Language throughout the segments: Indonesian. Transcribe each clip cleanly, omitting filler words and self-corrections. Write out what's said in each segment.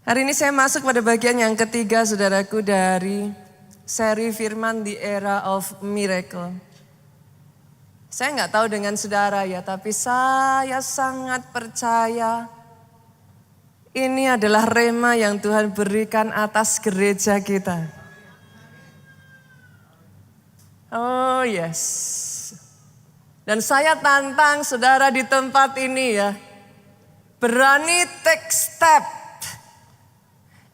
Hari ini saya masuk pada bagian yang ketiga, saudaraku, dari seri firman The Era of Miracle. Saya nggak tahu dengan saudara ya, tapi saya sangat percaya ini adalah rema yang Tuhan berikan atas gereja kita. Oh yes. Dan saya tantang saudara di tempat ini ya, berani take step.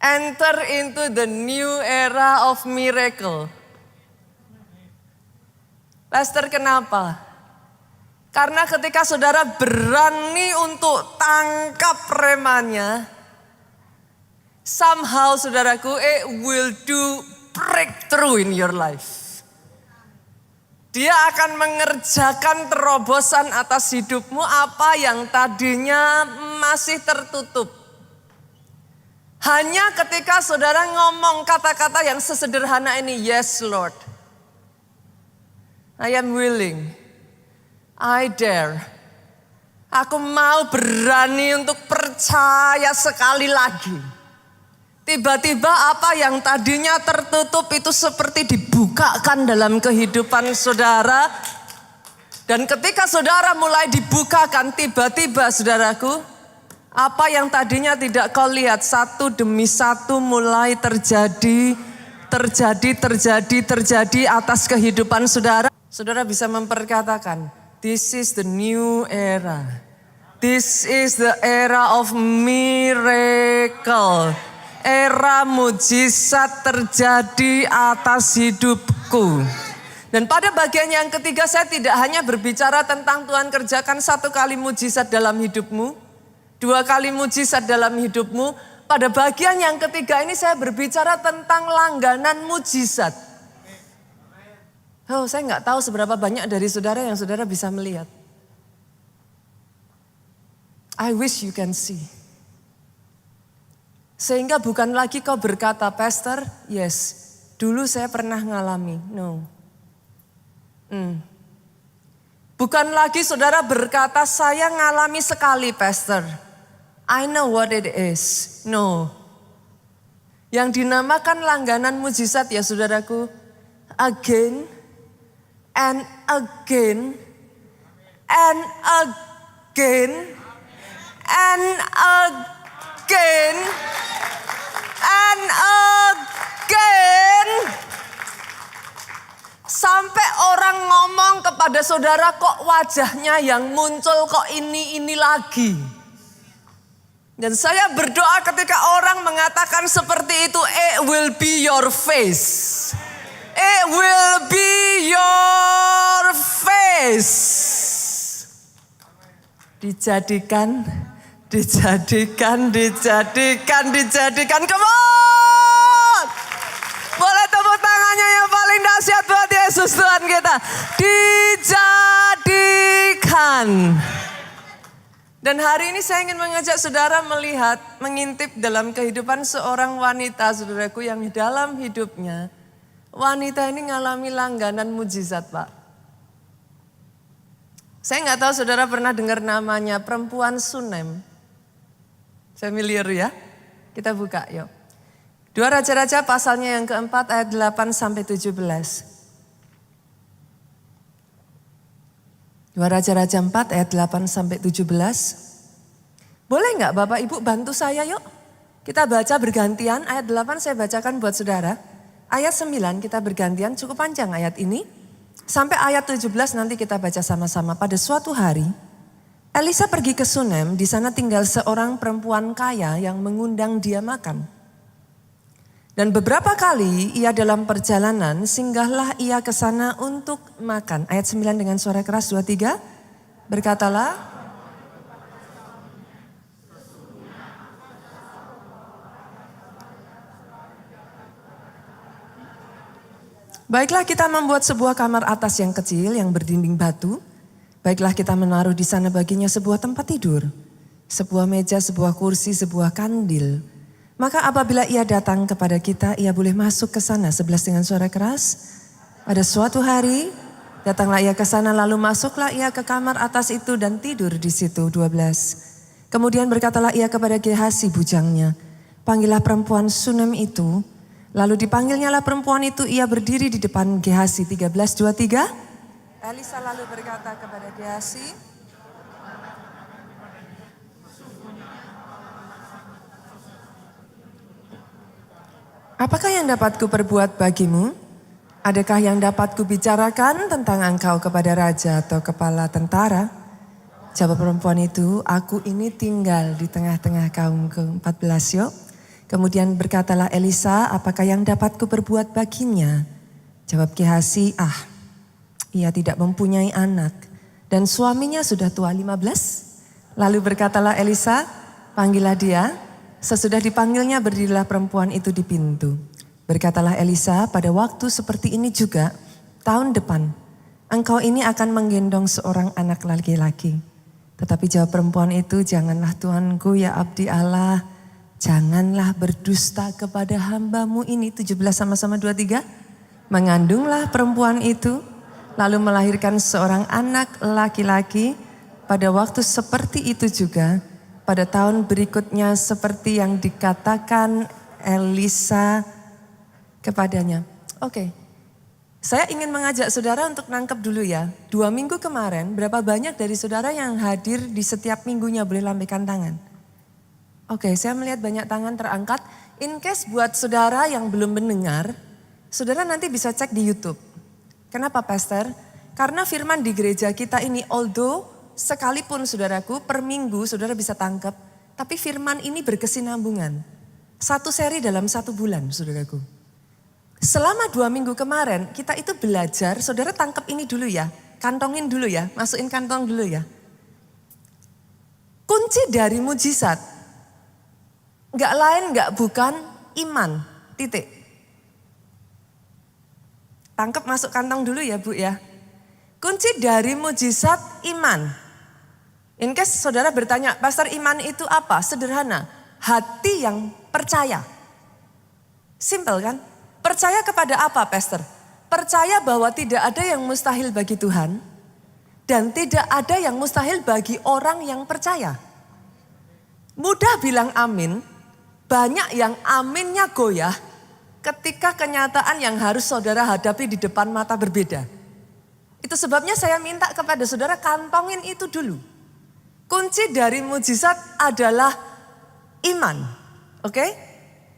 Enter into the new era of miracle. Pastor, kenapa? Karena ketika saudara berani untuk tangkap remanya, somehow saudaraku, it will do breakthrough in your life. Dia akan mengerjakan terobosan atas hidupmu apa yang tadinya masih tertutup. Hanya ketika saudara ngomong kata-kata yang sesederhana ini, yes Lord, I am willing, I dare. Aku mau berani untuk percaya sekali lagi. Tiba-tiba apa yang tadinya tertutup itu seperti dibukakan dalam kehidupan saudara. Dan ketika saudara mulai dibukakan, tiba-tiba saudaraku, apa yang tadinya tidak kau lihat satu demi satu mulai terjadi atas kehidupan saudara. Saudara bisa memperkatakan, this is the new era. This is the era of miracle. Era mujizat terjadi atas hidupku. Dan pada bagian yang ketiga saya tidak hanya berbicara tentang Tuhan kerjakan satu kali mujizat dalam hidupmu. 2 kali mujizat dalam hidupmu. Pada bagian yang ketiga ini saya berbicara tentang langganan mujizat. Oh, saya nggak tahu seberapa banyak dari saudara yang saudara bisa melihat. I wish you can see. Sehingga bukan lagi kau berkata, Pastor, yes, dulu saya pernah ngalami. No. Bukan lagi saudara berkata, saya ngalami sekali, Pastor. I know what it is. No. Yang dinamakan langganan mujizat ya saudaraku. Again and again and again and again and again. Sampai orang ngomong kepada saudara, kok wajahnya yang muncul kok ini lagi. Dan saya berdoa ketika orang mengatakan seperti itu, it will be your face. It will be your face. Dijadikan. Come on. Boleh tepuk tangannya yang paling dahsyat buat Yesus Tuhan kita. Dijadikan. Dan hari ini saya ingin mengajak saudara melihat, mengintip dalam kehidupan seorang wanita, saudaraku, yang dalam hidupnya, wanita ini ngalami langganan mujizat, Pak. Saya nggak tahu saudara pernah dengar namanya, perempuan Sunem. Familiar ya? Kita buka yuk. 2 Raja-Raja pasalnya yang keempat ayat 8-17. 2 Raja-Raja 4 ayat 8-17. Boleh nggak Bapak Ibu bantu saya yuk? Kita baca bergantian, ayat 8 saya bacakan buat saudara. Ayat 9 kita bergantian, cukup panjang ayat ini. Sampai ayat 17 nanti kita baca sama-sama. Pada suatu hari, Elisa pergi ke Sunem, di sana tinggal seorang perempuan kaya yang mengundang dia makan. Dan beberapa kali ia dalam perjalanan singgahlah ia ke sana untuk makan. Ayat 9 dengan suara keras 2-3. Berkatalah. Baiklah kita membuat sebuah kamar atas yang kecil yang berdinding batu. Baiklah kita menaruh di sana baginya sebuah tempat tidur. Sebuah meja, sebuah kursi, sebuah kandil. Maka apabila ia datang kepada kita, ia boleh masuk ke sana. 11 dengan suara keras. Pada suatu hari, datanglah ia ke sana lalu masuklah ia ke kamar atas itu dan tidur di situ. 12. Kemudian berkatalah ia kepada Gehasi bujangnya, panggillah perempuan Sunem itu. Lalu dipanggilnyalah perempuan itu, ia berdiri di depan Gehazi. 13:23. Elisa lalu berkata kepada Gehazi, apakah yang dapat kuperbuat bagimu? Adakah yang dapat kubicarakan tentang engkau kepada raja atau kepala tentara? Jawab perempuan itu, aku ini tinggal di tengah-tengah kaum ke-14 yuk. Kemudian berkatalah Elisa, apakah yang dapat kuperbuat baginya? Jawab Gehazi, ia tidak mempunyai anak dan suaminya sudah tua 15. Lalu berkatalah Elisa, panggillah dia. Sesudah dipanggilnya berdirilah perempuan itu di pintu. Berkatalah Elisa, pada waktu seperti ini juga tahun depan engkau ini akan menggendong seorang anak laki-laki. Tetapi jawab perempuan itu, janganlah Tuanku ya abdi Allah, janganlah berdusta kepada hambamu ini. 17 sama-sama 23. Mengandunglah perempuan itu, lalu melahirkan seorang anak laki-laki. Pada waktu seperti itu juga, pada tahun berikutnya seperti yang dikatakan Elisa kepadanya. Oke, saya ingin mengajak saudara untuk nangkep dulu ya. 2 minggu kemarin, berapa banyak dari saudara yang hadir di setiap minggunya, boleh lambaikan tangan. Oke, saya melihat banyak tangan terangkat. In case buat saudara yang belum mendengar, saudara nanti bisa cek di YouTube. Kenapa Pastor? Karena firman di gereja kita ini, although sekalipun saudaraku per minggu saudara bisa tangkap, tapi firman ini berkesinambungan. 1 seri dalam 1 bulan saudaraku. Selama 2 minggu kemarin kita itu belajar, saudara tangkap ini dulu ya, kantongin dulu ya, masukin kantong dulu ya. Kunci dari mujizat, gak lain gak bukan iman, titik. Tangkap masuk kantong dulu ya Bu ya. Kunci dari mujizat iman. In case saudara bertanya, Pastor iman itu apa? Sederhana, hati yang percaya. Simple kan? Percaya kepada apa Pastor? Percaya bahwa tidak ada yang mustahil bagi Tuhan. Dan tidak ada yang mustahil bagi orang yang percaya. Mudah bilang amin, banyak yang aminnya goyah ketika kenyataan yang harus saudara hadapi di depan mata berbeda. Itu sebabnya saya minta kepada saudara kantongin itu dulu. Kunci dari mujizat adalah iman. Oke?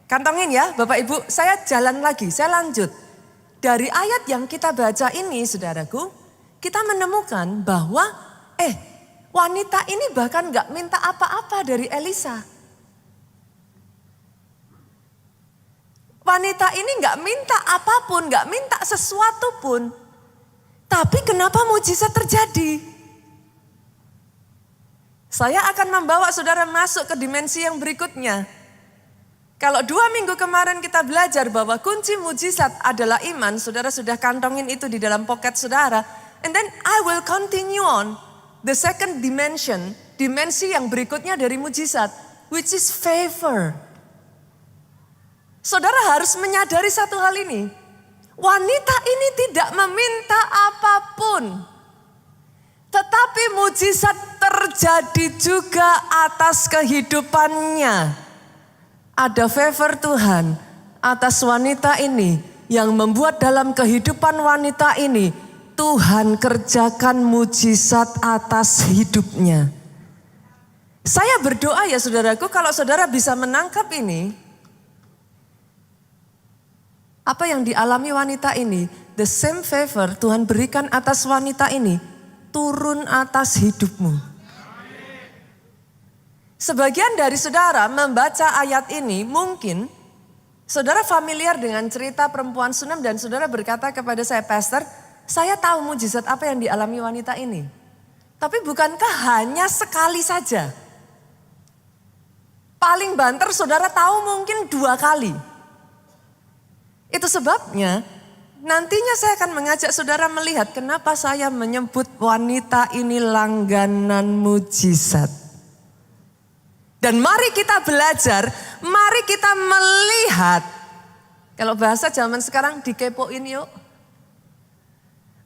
Kantongin ya Bapak Ibu, saya jalan lagi, saya lanjut. Dari ayat yang kita baca ini saudaraku, kita menemukan bahwa wanita ini bahkan gak minta apa-apa dari Elisa. Wanita ini gak minta apapun, gak minta sesuatu pun. Tapi kenapa mujizat terjadi? Saya akan membawa saudara masuk ke dimensi yang berikutnya. Kalau 2 minggu kemarin kita belajar bahwa kunci mujizat adalah iman, saudara sudah kantongin itu di dalam pocket saudara. And then I will continue on the second dimension, dimensi yang berikutnya dari mujizat, which is favor. Saudara harus menyadari satu hal ini. Wanita ini tidak meminta apapun. Tetapi mujizat terjadi juga atas kehidupannya. Ada favor Tuhan atas wanita ini yang membuat dalam kehidupan wanita ini Tuhan kerjakan mujizat atas hidupnya. Saya berdoa ya saudaraku, kalau saudara bisa menangkap ini, apa yang dialami wanita ini, the same favor Tuhan berikan atas wanita ini, turun atas hidupmu. Sebagian dari saudara membaca ayat ini, mungkin saudara familiar dengan cerita perempuan Sunem dan saudara berkata kepada saya, Pastor, saya tahu mujizat apa yang dialami wanita ini. Tapi bukankah hanya sekali saja? Paling banter saudara tahu mungkin 2 kali. Itu sebabnya nantinya saya akan mengajak saudara melihat kenapa saya menyebut wanita ini langganan mujizat. Dan mari kita belajar, mari kita melihat. Kalau bahasa zaman sekarang dikepoin yuk.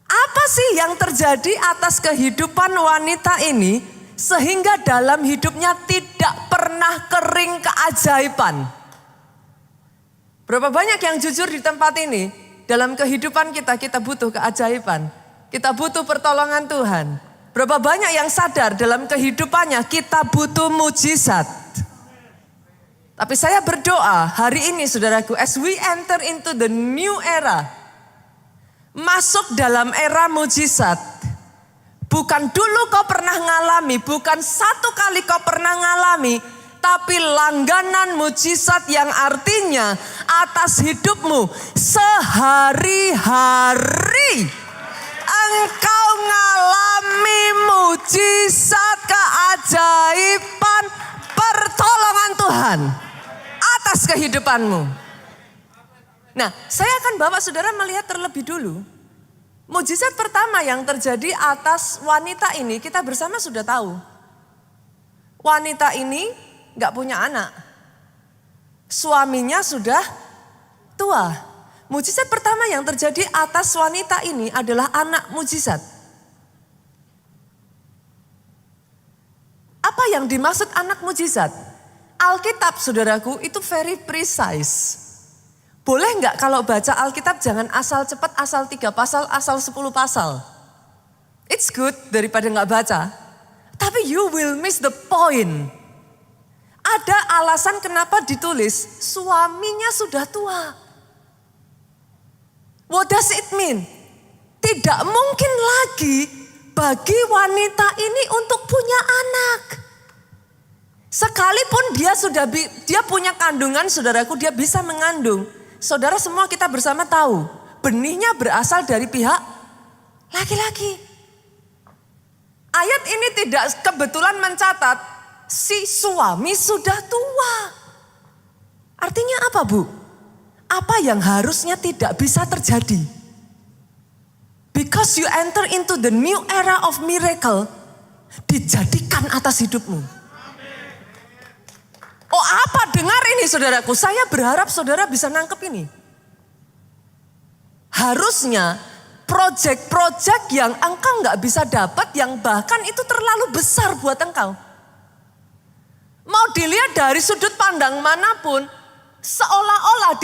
Apa sih yang terjadi atas kehidupan wanita ini sehingga dalam hidupnya tidak pernah kering keajaiban? Berapa banyak yang jujur di tempat ini? Dalam kehidupan kita butuh keajaiban. Kita butuh pertolongan Tuhan. Berapa banyak yang sadar dalam kehidupannya kita butuh mujizat. Tapi saya berdoa hari ini saudaraku, as we enter into the new era, masuk dalam era mujizat. Bukan dulu kau pernah ngalami, bukan satu kali kau pernah ngalami, tapi langganan mujizat yang artinya atas hidupmu sehari-hari engkau ngalami mujizat, keajaiban, pertolongan Tuhan atas kehidupanmu. Nah, saya akan bawa saudara melihat terlebih dulu. Mujizat pertama yang terjadi atas wanita ini kita bersama sudah tahu. Wanita ini gak punya anak. Suaminya sudah tua. Mujizat pertama yang terjadi atas wanita ini adalah anak mujizat. Apa yang dimaksud anak mujizat? Alkitab saudaraku itu very precise. Boleh nggak kalau baca Alkitab jangan asal cepat, asal 3 pasal, asal 10 pasal. It's good daripada nggak baca. Tapi you will miss the point. Ada alasan kenapa ditulis suaminya sudah tua. What does it mean? Tidak mungkin lagi bagi wanita ini untuk punya anak. Sekalipun dia punya kandungan saudaraku, dia bisa mengandung. Saudara semua kita bersama tahu, benihnya berasal dari pihak laki-laki. Ayat ini tidak kebetulan mencatat si suami sudah tua. Artinya apa, Bu? Apa yang harusnya tidak bisa terjadi? Because you enter into the new era of miracle, dijadikan atas hidupmu. Oh, apa? Dengar ini saudaraku, saya berharap saudara bisa nangkep ini. Harusnya project-project yang engkau nggak bisa dapat, yang bahkan itu terlalu besar buat engkau. Mau dilihat dari sudut pandang manapun, seolah-olah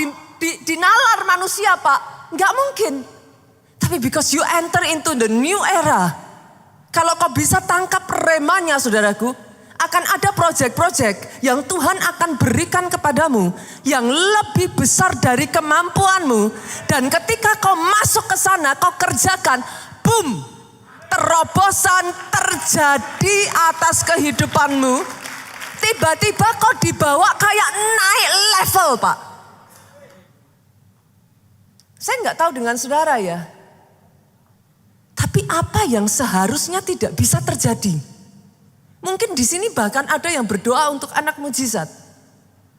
dinalar manusia Pak, nggak mungkin. Tapi because you enter into the new era, kalau kau bisa tangkap remanya saudaraku, akan ada project-project yang Tuhan akan berikan kepadamu yang lebih besar dari kemampuanmu. Dan ketika kau masuk ke sana, kau kerjakan, boom, terobosan terjadi atas kehidupanmu. Tiba-tiba kau dibawa kayak naik level Pak. Saya nggak tahu dengan saudara ya. Tapi apa yang seharusnya tidak bisa terjadi? Mungkin di sini bahkan ada yang berdoa untuk anak mujizat.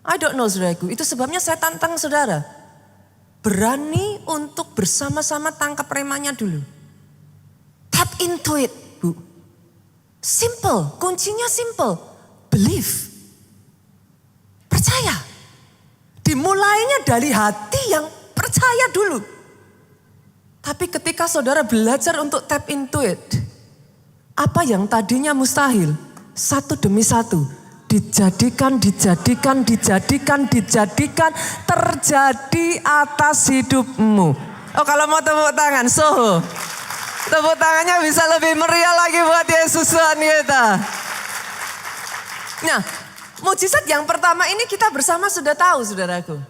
I don't know saudaraku, itu sebabnya saya tantang saudara. Berani untuk bersama-sama tangkap remanya dulu. Tap into it, Bu. Simple, kuncinya simple. Believe. Percaya. Dimulainya dari hati yang percaya dulu. Tapi ketika saudara belajar untuk tap into it, apa yang tadinya mustahil, satu demi satu dijadikan terjadi atas hidupmu. Oh, kalau mau tepuk tangan, Soho. Tepuk tangannya bisa lebih meriah lagi buat Yesus Tuhan kita. Nah, mujizat yang pertama ini kita bersama sudah tahu saudaraku.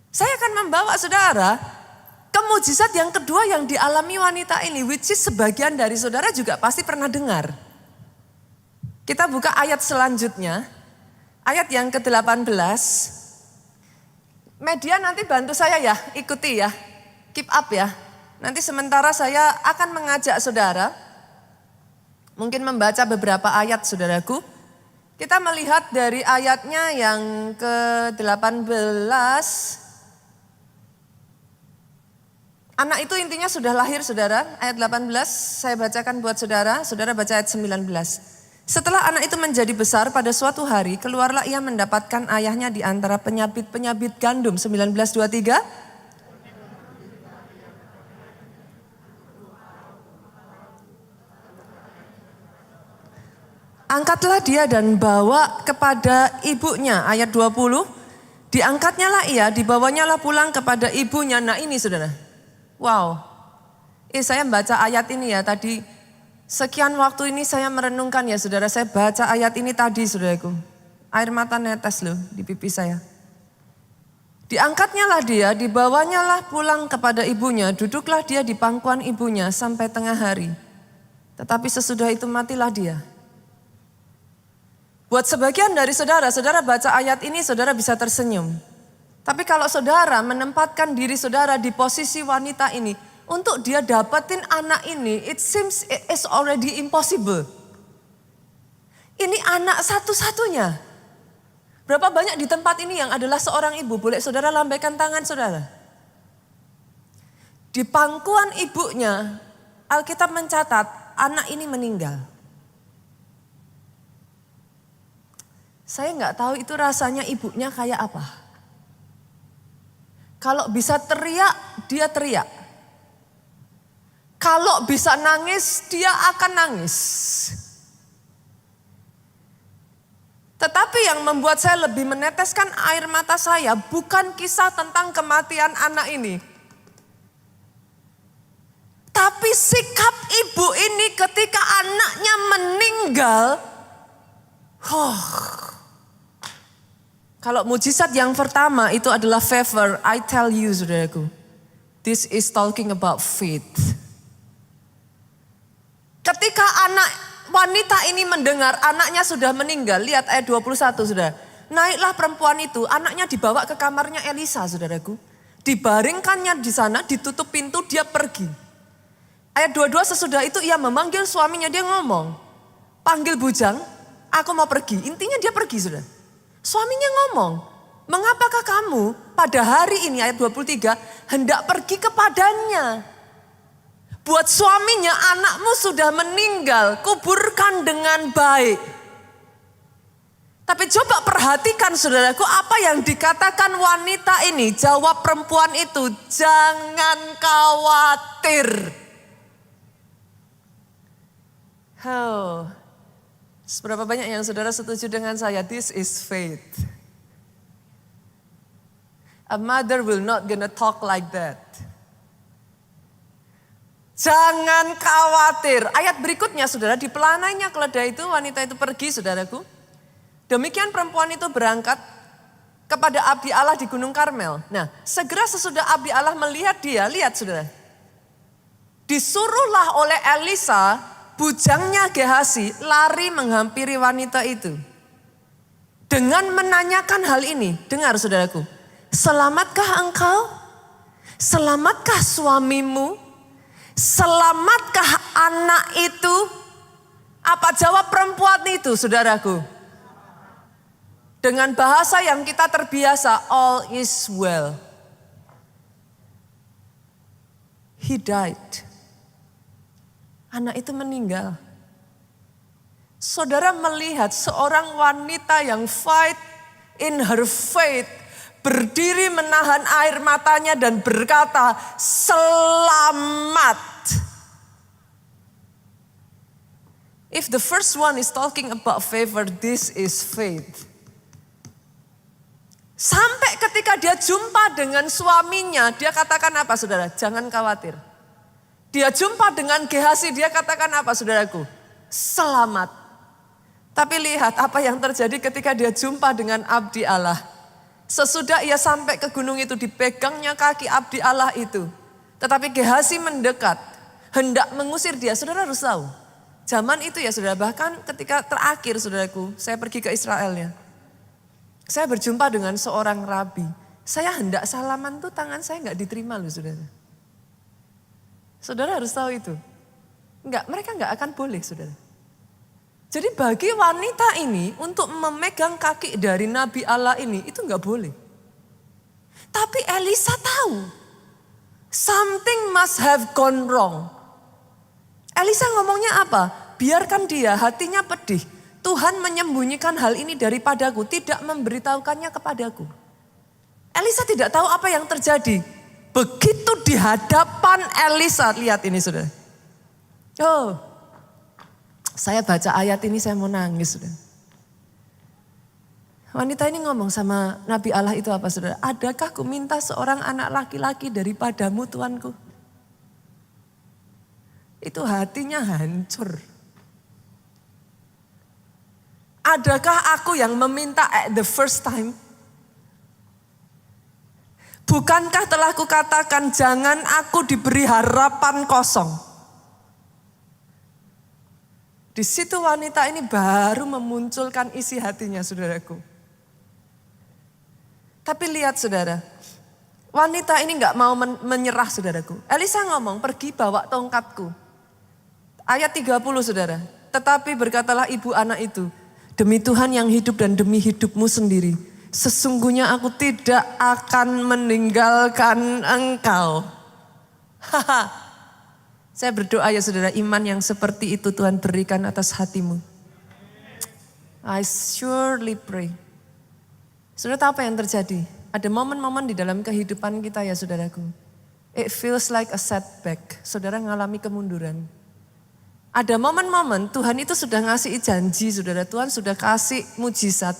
Saya akan membawa saudara ke mujizat yang kedua yang dialami wanita ini, which is sebagian dari saudara juga pasti pernah dengar. Kita buka ayat selanjutnya, ayat yang ke-18. Media nanti bantu saya ya, ikuti ya, keep up ya. Nanti sementara saya akan mengajak saudara, mungkin membaca beberapa ayat saudaraku. Kita melihat dari ayatnya yang ke-18. Anak itu intinya sudah lahir saudara, ayat 18 saya bacakan buat saudara, saudara baca ayat 19. Setelah anak itu menjadi besar pada suatu hari, keluarlah ia mendapatkan ayahnya di antara penyabit-penyabit gandum, 19:23. Angkatlah dia dan bawa kepada ibunya, ayat 20. Diangkatnya lah ia, dibawanya lah pulang kepada ibunya. Nah ini saudara, wow. Saya baca ayat ini ya tadi, sekian waktu ini saya merenungkan ya saudara, saya baca ayat ini tadi saudaraku. Air mata netes loh di pipi saya. Diangkatnya lah dia, dibawanya lah pulang kepada ibunya, duduklah dia di pangkuan ibunya sampai tengah hari. Tetapi sesudah itu matilah dia. Buat sebagian dari saudara, saudara baca ayat ini saudara bisa tersenyum. Tapi kalau saudara menempatkan diri saudara di posisi wanita ini, untuk dia dapetin anak ini, it seems it is already impossible. Ini anak satu-satunya. Berapa banyak di tempat ini yang adalah seorang ibu, boleh saudara lambaikan tangan saudara. Di pangkuan ibunya, Alkitab mencatat anak ini meninggal. Saya nggak tahu itu rasanya ibunya kayak apa. Kalau bisa teriak, dia teriak. Kalau bisa nangis, dia akan nangis. Tetapi yang membuat saya lebih meneteskan air mata saya bukan kisah tentang kematian anak ini. Tapi sikap ibu ini ketika anaknya meninggal. Kalau mujizat yang pertama itu adalah favor. I tell you saudaraku. This is talking about faith. Ketika wanita ini mendengar anaknya sudah meninggal, lihat ayat 21 saudara. Naiklah perempuan itu, anaknya dibawa ke kamarnya Elisa saudaraku. Dibaringkannya di sana, ditutup pintu, dia pergi. Ayat 22 sesudah itu ia memanggil suaminya, dia ngomong. Panggil bujang, aku mau pergi. Intinya dia pergi saudara. Suaminya ngomong, mengapakah kamu pada hari ini ayat 23 hendak pergi kepadanya? Buat suaminya, anakmu sudah meninggal, kuburkan dengan baik. Tapi coba perhatikan saudaraku, apa yang dikatakan wanita ini, jawab perempuan itu, jangan khawatir. Seberapa banyak yang saudara setuju dengan saya, this is faith. A mother will not gonna talk like that. Jangan khawatir. Ayat berikutnya saudara, di pelanainya keledai itu wanita itu pergi saudaraku. Demikian perempuan itu berangkat kepada abdi Allah di Gunung Karmel. Nah segera sesudah abdi Allah melihat dia, lihat saudara. Disuruhlah oleh Elisa, bujangnya Gehasi lari menghampiri wanita itu. Dengan menanyakan hal ini, dengar saudaraku. Selamatkah engkau? Selamatkah suamimu? Selamatkah anak itu? Apa jawab perempuan itu saudaraku? Dengan bahasa yang kita terbiasa, all is well. He died. Anak itu meninggal. Saudara melihat seorang wanita yang fight in her faith, berdiri menahan air matanya dan berkata, selamat. If the first one is talking about favor, this is faith. Sampai ketika dia jumpa dengan suaminya, dia katakan apa saudara? Jangan khawatir. Dia jumpa dengan Gehasi, dia katakan apa saudaraku? Selamat. Tapi lihat apa yang terjadi ketika dia jumpa dengan abdi Allah. Sesudah ia sampai ke gunung itu, dipegangnya kaki abdi Allah itu. Tetapi Gehasi mendekat, hendak mengusir dia. Saudara harus tahu, zaman itu ya saudara, bahkan ketika terakhir saudaraku, saya pergi ke Israel ya. Saya berjumpa dengan seorang rabi. Saya hendak salaman tuh tangan saya nggak diterima loh saudara. Saudara harus tahu itu. Mereka nggak akan boleh saudara. Jadi bagi wanita ini untuk memegang kaki dari Nabi Allah ini itu nggak boleh. Tapi Elisa tahu something must have gone wrong. Elisa ngomongnya apa? Biarkan dia, hatinya pedih. Tuhan menyembunyikan hal ini daripadaku, tidak memberitahukannya kepadaku. Elisa tidak tahu apa yang terjadi. Begitu di hadapan Elisa, lihat ini saudara. Saya baca ayat ini saya mau nangis. Saudara. Wanita ini ngomong sama Nabi Allah itu apa saudara? Adakah ku minta seorang anak laki-laki daripadamu Tuanku? Itu hatinya hancur. Adakah aku yang meminta at the first time? Bukankah telah kukatakan jangan aku diberi harapan kosong? Di situ wanita ini baru memunculkan isi hatinya saudaraku. Tapi lihat saudara, wanita ini gak mau menyerah saudaraku. Elisa ngomong, pergi bawa tongkatku. Ayat 30 saudara, tetapi berkatalah ibu anak itu, demi Tuhan yang hidup dan demi hidupmu sendiri, sesungguhnya aku tidak akan meninggalkan engkau. Saya berdoa ya saudara, iman yang seperti itu Tuhan berikan atas hatimu. I surely pray. Saudara tahu apa yang terjadi? Ada momen-momen di dalam kehidupan kita ya saudaraku. It feels like a setback. Saudara ngalami kemunduran. Ada momen-momen Tuhan itu sudah ngasih janji saudara. Tuhan sudah kasih mujizat.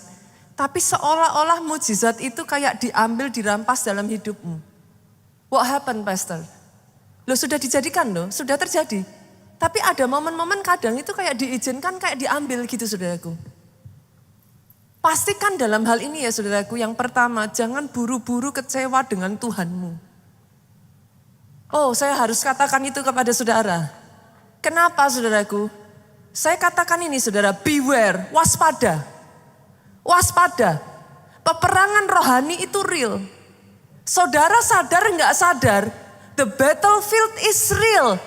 Tapi seolah-olah mujizat itu kayak diambil, dirampas dalam hidupmu. What happened pastor? Loh sudah dijadikan loh, sudah terjadi. Tapi ada momen-momen kadang itu kayak diizinkan, kayak diambil gitu saudaraku. Pastikan dalam hal ini ya saudaraku, yang pertama jangan buru-buru kecewa dengan Tuhanmu. Oh saya harus katakan itu kepada saudara. Kenapa saudaraku? Saya katakan ini saudara, beware, waspada. Waspada, peperangan rohani itu real. Saudara sadar nggak sadar, the battlefield is real.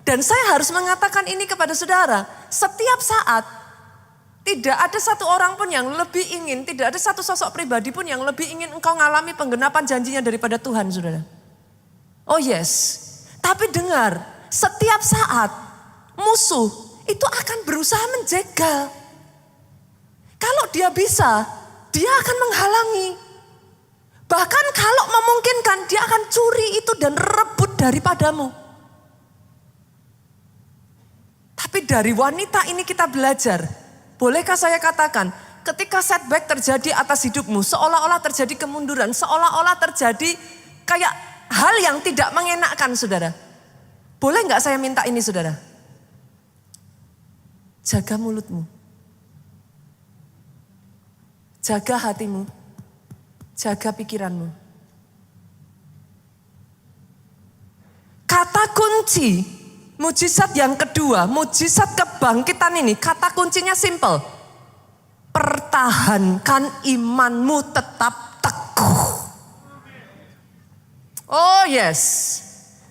Dan saya harus mengatakan ini kepada saudara, setiap saat tidak ada satu orang pun yang lebih ingin, tidak ada satu sosok pribadi pun yang lebih ingin engkau mengalami penggenapan janjinya daripada Tuhan, saudara. Oh yes, tapi dengar, setiap saat musuh itu akan berusaha menjegal. Kalau dia bisa, dia akan menghalangi. Bahkan kalau memungkinkan, dia akan curi itu dan rebut daripadamu. Tapi dari wanita ini kita belajar. Bolehkah saya katakan, ketika setback terjadi atas hidupmu, seolah-olah terjadi kemunduran, seolah-olah terjadi kayak hal yang tidak mengenakkan saudara. Boleh nggak saya minta ini saudara? Jaga mulutmu. Jaga hatimu. Jaga pikiranmu. Kata kunci mujizat yang kedua, mujizat kebangkitan ini, kata kuncinya simple. Pertahankan imanmu tetap teguh. Oh yes.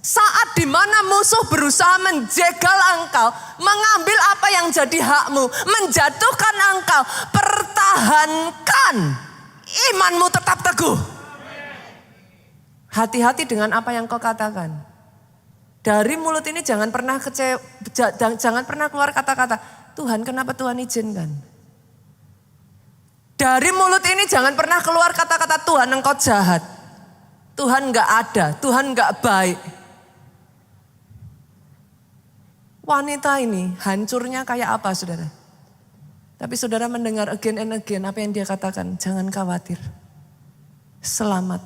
Saat dimana musuh berusaha menjegal engkau, mengambil apa yang jadi hakmu, menjatuhkan engkau, pertahankan imanmu tetap teguh. Hati-hati dengan apa yang kau katakan. Dari mulut ini jangan pernah jangan pernah keluar kata-kata, Tuhan kenapa Tuhan izinkan? Dari mulut ini jangan pernah keluar kata-kata Tuhan engkau jahat. Tuhan enggak ada, Tuhan enggak baik. Wanita ini hancurnya kayak apa saudara? Tapi saudara mendengar again and again apa yang dia katakan, jangan khawatir. Selamat.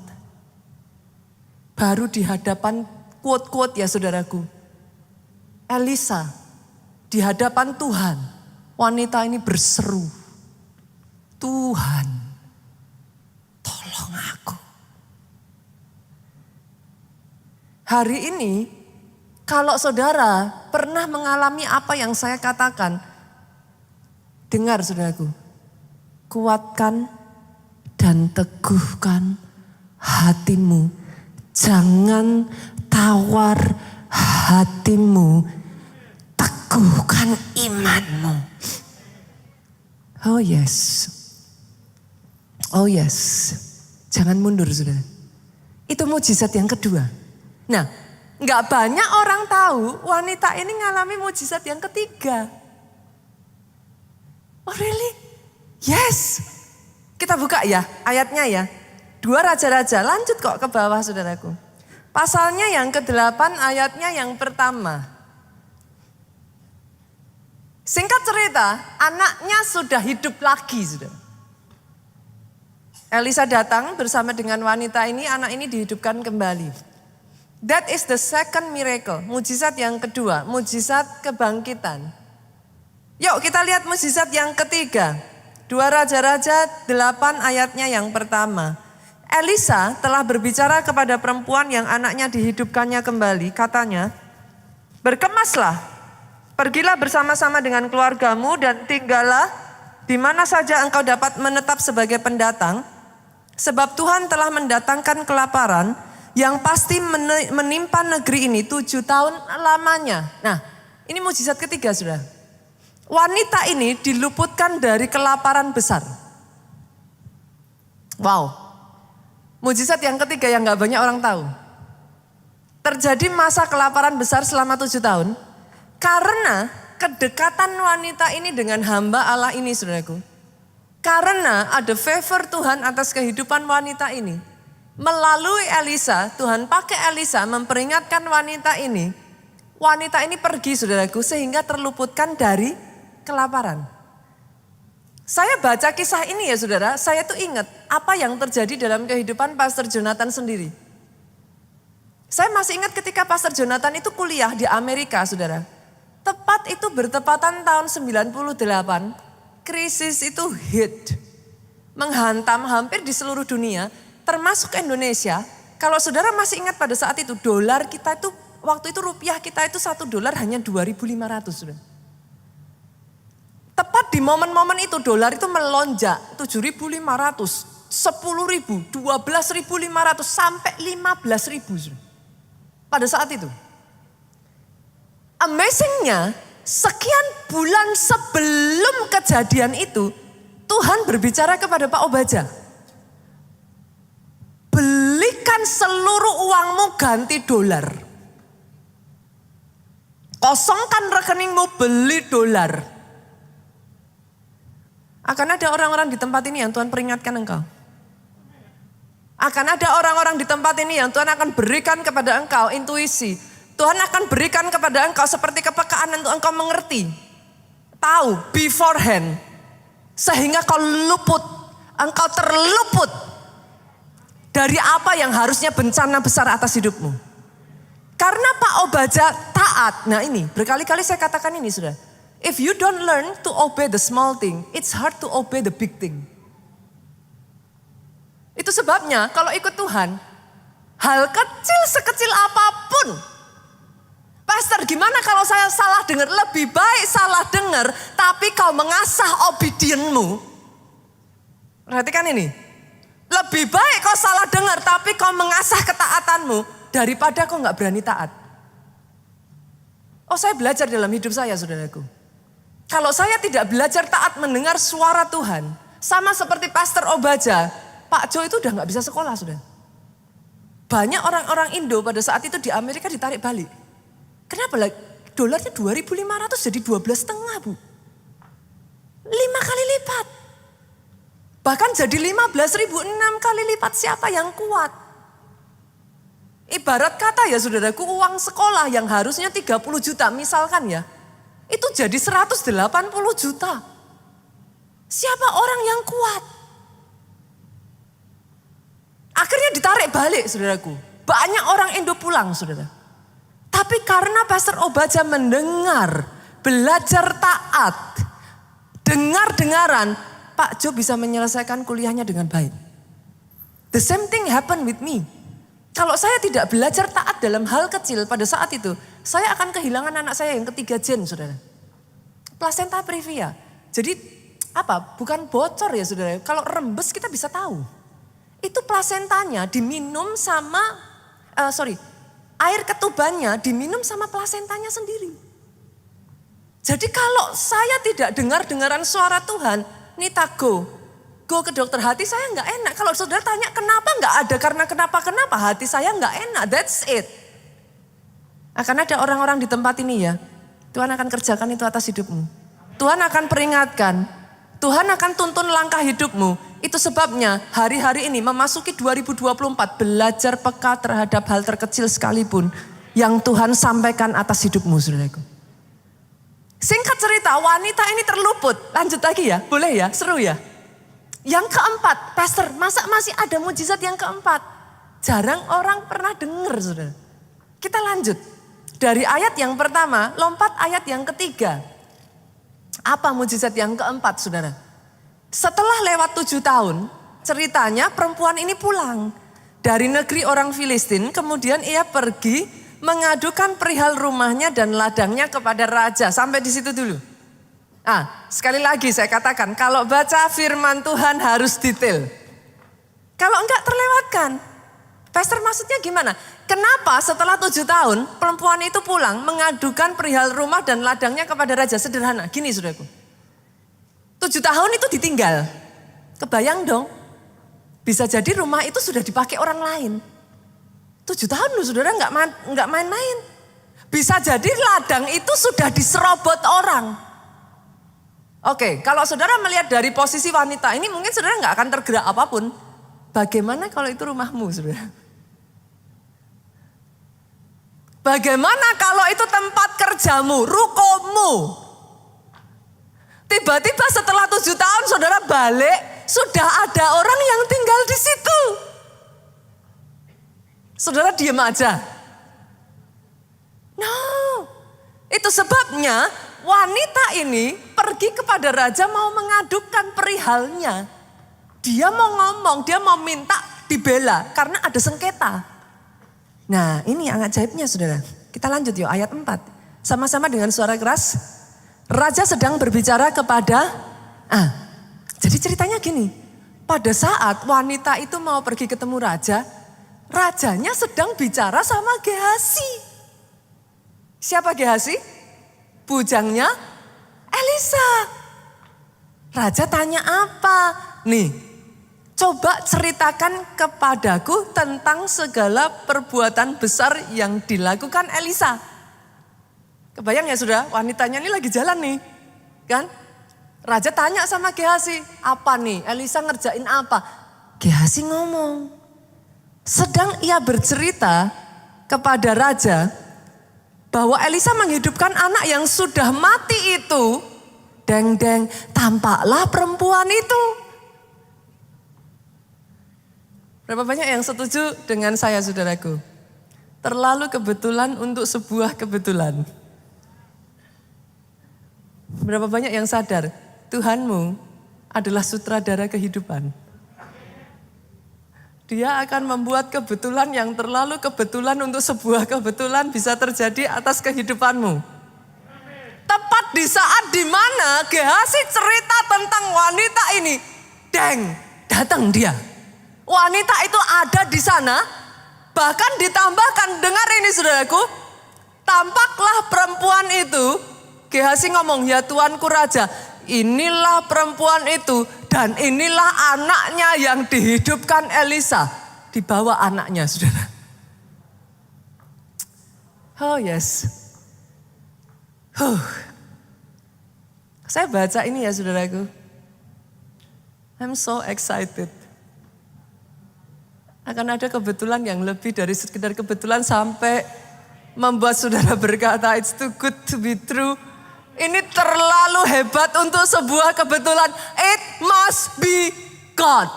Baru di hadapan quote-quote ya saudaraku. Elisa di hadapan Tuhan, wanita ini berseru, Tuhan tolong aku. Hari ini kalau saudara pernah mengalami apa yang saya katakan, dengar saudaraku, kuatkan dan teguhkan hatimu. Jangan tawar hatimu, teguhkan imanmu. Oh yes, oh yes, jangan mundur saudara. Itu mujizat yang kedua. Nah, gak banyak orang tahu wanita ini ngalami mujizat yang ketiga. Oh really? Yes. Kita buka ya ayatnya ya. 2 Raja-Raja, lanjut kok ke bawah saudaraku. Pasalnya yang ke-8 ayatnya yang pertama. Singkat cerita, anaknya sudah hidup lagi saudara. Elisa datang bersama dengan wanita ini, anak ini dihidupkan kembali. That is the second miracle, mujizat yang kedua, mujizat kebangkitan. Yuk kita lihat mujizat yang ketiga. 2 Raja-Raja 8 ayatnya yang pertama. Elisa telah berbicara kepada perempuan yang anaknya dihidupkannya kembali, katanya, berkemaslah, pergilah bersama-sama dengan keluargamu dan tinggallah di mana saja engkau dapat menetap sebagai pendatang. Sebab Tuhan telah mendatangkan kelaparan yang pasti menimpa negeri ini 7 tahun lamanya. Nah, ini mujizat ketiga sudah. Wanita ini diluputkan dari kelaparan besar. Wow. Mujizat yang ketiga yang gak banyak orang tahu. Terjadi masa kelaparan besar selama 7 tahun. Karena kedekatan wanita ini dengan hamba Allah ini saudaraku. Karena ada favor Tuhan atas kehidupan wanita ini. Melalui Elisa, Tuhan pakai Elisa memperingatkan wanita ini. Wanita ini pergi saudaraku sehingga terluputkan dari kelaparan. Saya baca kisah ini ya saudara, saya tuh ingat apa yang terjadi dalam kehidupan Pastor Jonathan sendiri. Saya masih ingat ketika Pastor Jonathan itu kuliah di Amerika saudara. Tepat itu bertepatan tahun 98. Krisis itu hit, menghantam hampir di seluruh dunia, termasuk Indonesia. Kalau saudara masih ingat pada saat itu, dolar kita itu, waktu itu rupiah kita itu $1 hanya 2.500. Saudara. Tepat di momen-momen itu dolar itu melonjak 7.500, 10.000, 12.500 sampai 15.000. Pada saat itu. Amazingnya, sekian bulan sebelum kejadian itu, Tuhan berbicara kepada Pak Obaja. Belikan seluruh uangmu ganti dolar. Kosongkan rekeningmu, beli dolar. Akan ada orang-orang di tempat ini yang Tuhan peringatkan engkau. Akan ada orang-orang di tempat ini yang Tuhan akan berikan kepada engkau intuisi. Tuhan akan berikan kepada engkau seperti kepekaan untuk engkau mengerti. Tahu beforehand. Sehingga kau luput. Engkau terluput. Dari apa yang harusnya bencana besar atas hidupmu. Karena Pak Obaja taat. Nah ini berkali-kali saya katakan ini sudah. If you don't learn to obey the small thing, it's hard to obey the big thing. Itu sebabnya kalau ikut Tuhan, hal kecil sekecil apapun. Pastor, gimana kalau saya salah dengar? Lebih baik salah dengar, tapi kau mengasah obedienmu. Perhatikan ini. Lebih baik kau salah dengar, tapi kau mengasah ketaatanmu, daripada kau gak berani taat. Oh, saya belajar dalam hidup saya, saudaraku. Kalau saya tidak belajar taat mendengar suara Tuhan, sama seperti Pastor Obaja, Pak Jo itu udah gak bisa sekolah, saudara. Banyak orang-orang Indo pada saat itu di Amerika ditarik balik. Kenapa lah? Dolarnya 2.500 jadi 12,5 Bu. 5 kali lipat. Bahkan jadi 15.000, 6 kali lipat. Siapa yang kuat? Ibarat kata ya saudaraku, uang sekolah yang harusnya 30 juta misalkan ya. Itu jadi 180 juta. Siapa orang yang kuat? Akhirnya ditarik balik saudaraku. Banyak orang Indo pulang saudara. Tapi karena Pastor Obaja mendengar, belajar taat, dengar-dengaran, Pak Jo bisa menyelesaikan kuliahnya dengan baik. The same thing happen with me. Kalau saya tidak belajar taat dalam hal kecil pada saat itu, saya akan kehilangan anak saya yang ketiga gen, saudara. Placenta previa. Jadi apa? Bukan bocor ya saudara. Kalau rembes kita bisa tahu. Itu plasentanya diminum sama, air ketubannya diminum sama plasentanya sendiri. Jadi kalau saya tidak dengar-dengaran suara Tuhan, Nita go ke dokter hati saya nggak enak. Kalau saudara tanya kenapa nggak ada, karena kenapa hati saya nggak enak, that's it. Akan ada orang-orang di tempat ini ya, Tuhan akan kerjakan itu atas hidupmu. Tuhan akan peringatkan, Tuhan akan tuntun langkah hidupmu. Itu sebabnya hari-hari ini memasuki 2024 belajar peka terhadap hal terkecil sekalipun yang Tuhan sampaikan atas hidupmu saudaraku. Singkat cerita wanita ini terluput. Lanjut lagi ya, boleh ya, seru ya. Yang keempat, pastor, masa masih ada mujizat yang keempat? Jarang orang pernah dengar, saudara. Kita lanjut. Dari ayat yang pertama, lompat ayat yang ketiga. Apa mujizat yang keempat, saudara? Setelah lewat 7 tahun, ceritanya perempuan ini pulang dari negeri orang Filistin. Kemudian ia pergi mengadukan perihal rumahnya dan ladangnya kepada raja. Sampai di situ dulu. Sekali lagi saya katakan, kalau baca firman Tuhan harus detail. Kalau enggak terlewatkan. Pastor maksudnya gimana? Kenapa setelah 7 tahun perempuan itu pulang mengadukan perihal rumah dan ladangnya kepada raja? Sederhana, gini saudaraku. 7 tahun itu ditinggal. Kebayang dong. Bisa jadi rumah itu sudah dipakai orang lain. 7 tahun loh saudara nggak main-main. Bisa jadi ladang itu sudah diserobot orang. Oke, kalau saudara melihat dari posisi wanita ini mungkin saudara nggak akan tergerak apapun. Bagaimana kalau itu rumahmu saudara? Bagaimana kalau itu tempat kerjamu, rukomu? Tiba-tiba setelah 7 tahun saudara balik, sudah ada orang yang tinggal di situ. Saudara diam aja. No, itu sebabnya wanita ini pergi kepada raja mau mengadukan perihalnya. Dia mau ngomong, dia mau minta dibela karena ada sengketa. Nah ini yang ajaibnya saudara. Kita lanjut yuk ayat 4. Sama-sama dengan suara keras. Raja sedang berbicara kepada, jadi ceritanya gini. Pada saat wanita itu mau pergi ketemu raja, rajanya sedang bicara sama Gehazi. Siapa Gehazi? Bujangnya Elisa. Raja tanya apa? Nih, coba ceritakan kepadaku tentang segala perbuatan besar yang dilakukan Elisa. Kebayang ya sudah, wanitanya ini lagi jalan nih, kan? Raja tanya sama Gehazi, apa nih? Elisa ngerjain apa? Gehazi ngomong, sedang ia bercerita kepada raja bahwa Elisa menghidupkan anak yang sudah mati itu. Deng-deng, tampaklah perempuan itu. Berapa banyak yang setuju dengan saya saudaraku? Terlalu kebetulan untuk sebuah kebetulan. Berapa banyak yang sadar Tuhanmu adalah sutradara kehidupan. Dia akan membuat kebetulan yang terlalu kebetulan untuk sebuah kebetulan bisa terjadi atas kehidupanmu. Tepat di saat dimana Gehazi cerita tentang wanita ini, datang dia. Wanita itu ada di sana, bahkan ditambahkan, dengar ini saudaraku, tampaklah perempuan itu. Gehazi ngomong, ya Tuanku Raja, inilah perempuan itu dan inilah anaknya yang dihidupkan Elisa. Dibawa anaknya saudara. Oh yes. Saya baca ini ya saudaraku. I'm so excited. Akan ada kebetulan yang lebih dari sekedar kebetulan sampai membuat saudara berkata, it's too good to be true. Ini terlalu hebat untuk sebuah kebetulan. It must be God.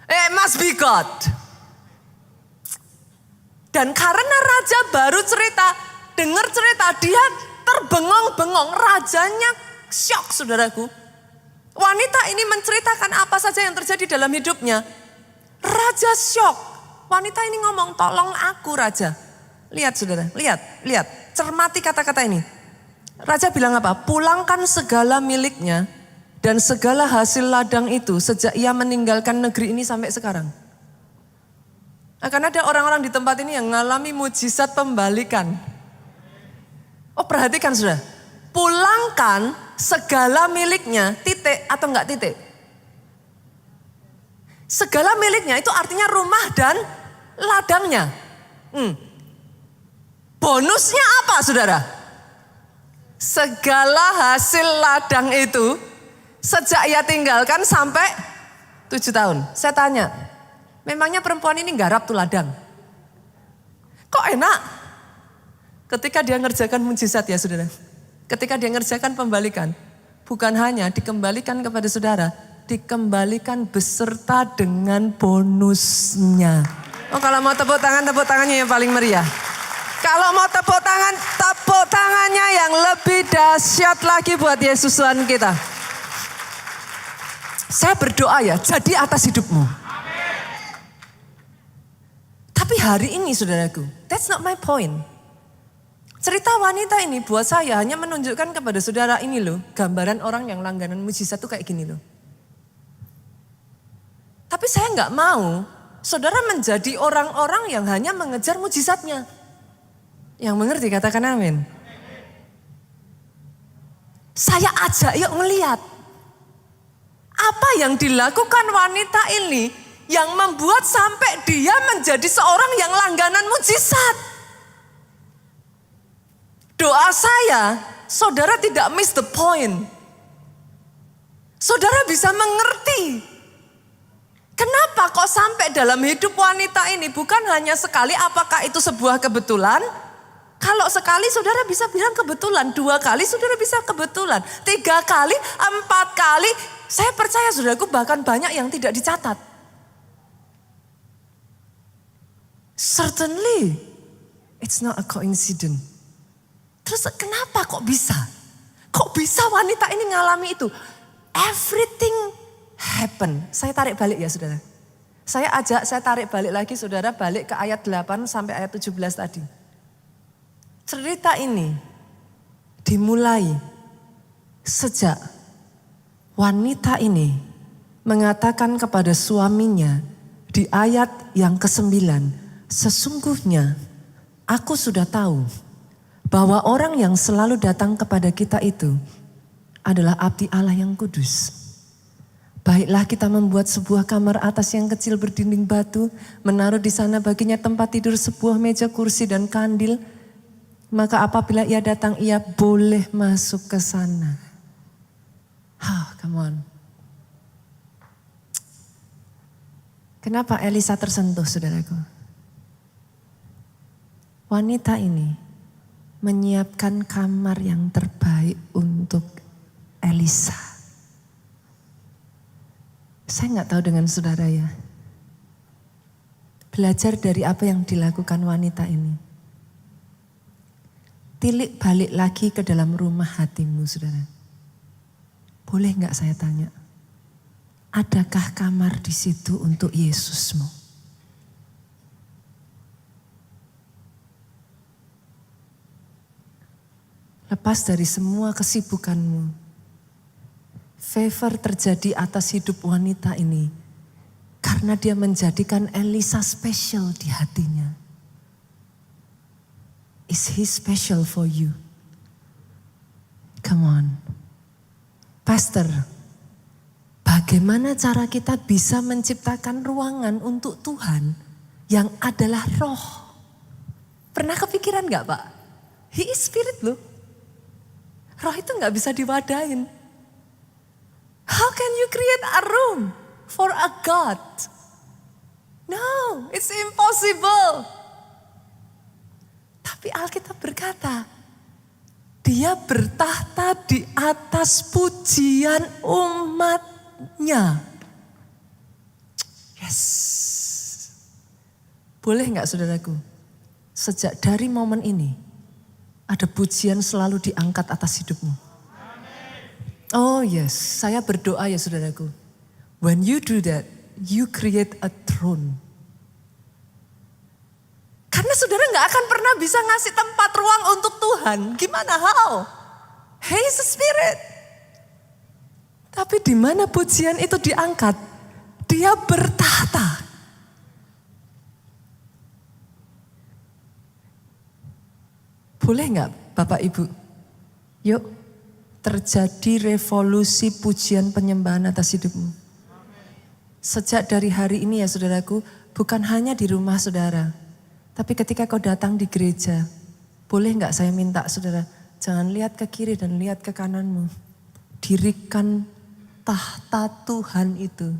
It must be God. Dan karena raja baru cerita, dengar cerita, dia terbengong-bengong. Rajanya syok saudaraku. Wanita ini menceritakan apa saja yang terjadi dalam hidupnya. Raja syok. Wanita ini ngomong, tolong aku raja. Lihat saudara, lihat. Cermati kata-kata ini. Raja bilang apa? Pulangkan segala miliknya dan segala hasil ladang itu sejak ia meninggalkan negeri ini sampai sekarang. Akan ada orang-orang di tempat ini yang mengalami mujizat pembalikan. Oh perhatikan sudah. Pulangkan segala miliknya, titik atau enggak titik. Segala miliknya itu artinya rumah dan ladangnya. Bonusnya apa saudara? Segala hasil ladang itu sejak ia tinggalkan sampai 7 tahun. Saya tanya, memangnya perempuan ini garap tuh ladang? Kok enak? Ketika dia ngerjakan mujizat ya saudara. Ketika dia ngerjakan pembalikan. bukan hanya dikembalikan kepada saudara, dikembalikan beserta dengan bonusnya. Oh, kalau mau tepuk tangannya yang paling meriah. Kalau mau tepuk tangannya yang lebih dahsyat lagi buat Yesus Tuhan kita. Saya berdoa ya, jadi atas hidupmu. Tapi hari ini saudaraku, that's not my point. Cerita wanita ini buat saya hanya menunjukkan kepada saudara ini loh, gambaran orang yang langganan mujizat tuh kayak gini loh. Tapi saya nggak mau saudara menjadi orang-orang yang hanya mengejar mujizatnya. Yang mengerti katakan amin. Saya ajak yuk melihat. Apa yang dilakukan wanita ini yang membuat sampai dia menjadi seorang yang langganan mujizat. Doa saya, saudara tidak miss the point. Saudara bisa mengerti. Kenapa kok sampai dalam hidup wanita ini bukan hanya sekali, apakah itu sebuah kebetulan? Kalau sekali saudara bisa bilang kebetulan, 2 kali saudara bisa kebetulan, 3 kali, 4 kali, saya percaya saudaraku bahkan banyak yang tidak dicatat. Certainly, it's not a coincidence. Terus kenapa kok bisa? Kok bisa wanita ini ngalami itu? Everything happen. Saya tarik balik ya saudara. Saya tarik balik lagi saudara, balik ke ayat 8 sampai ayat 17 tadi. Cerita ini dimulai sejak wanita ini mengatakan kepada suaminya di ayat yang ke-9, sesungguhnya aku sudah tahu bahwa orang yang selalu datang kepada kita itu adalah abdi Allah yang kudus. Baiklah kita membuat sebuah kamar atas yang kecil berdinding batu, menaruh di sana baginya tempat tidur, sebuah meja, kursi dan kandil. Maka apabila ia datang, ia boleh masuk ke sana. Come on. Kenapa Elisa tersentuh, saudaraku? Wanita ini menyiapkan kamar yang terbaik untuk Elisa. Saya nggak tahu dengan saudara ya. Belajar dari apa yang dilakukan wanita ini. Tilik balik lagi ke dalam rumah hatimu, saudara. Boleh nggak saya tanya? Adakah kamar di situ untuk Yesusmu? Lepas dari semua kesibukanmu, favor terjadi atas hidup wanita ini karena dia menjadikan Elisa spesial di hatinya. Is he special for you? Come on. Pastor, bagaimana cara kita bisa menciptakan ruangan untuk Tuhan yang adalah roh? Pernah kepikiran gak Pak? He is spirit loh. Roh itu gak bisa diwadain. How can you create a room for a God? No, it's impossible. Tapi Alkitab berkata, dia bertahta di atas pujian umatnya. Yes. Boleh gak saudaraku? Sejak dari momen ini, ada pujian selalu diangkat atas hidupmu. Oh yes, saya berdoa ya saudaraku. When you do that, you create a throne. Karena saudara gak akan pernah bisa ngasih tempat ruang untuk Tuhan. Gimana, how? He is a spirit. Tapi di mana pujian itu diangkat, dia bertahta. Boleh gak Bapak Ibu? Yuk terjadi revolusi pujian penyembahan atas hidupmu. Sejak dari hari ini ya saudaraku, bukan hanya di rumah saudara. Tapi ketika kau datang di gereja, boleh gak saya minta saudara, jangan lihat ke kiri dan lihat ke kananmu. Dirikan tahta Tuhan itu.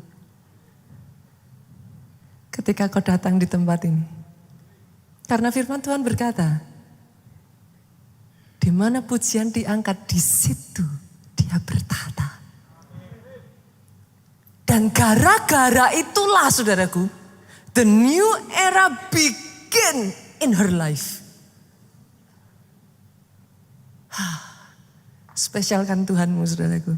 Ketika kau datang di tempat ini. Karena firman Tuhan berkata, di mana pujian diangkat, di situ dia dia bertahta. Dan gara-gara itulah saudaraku, the new era begin in her life. Spesialkan Tuhanmu saudaraku.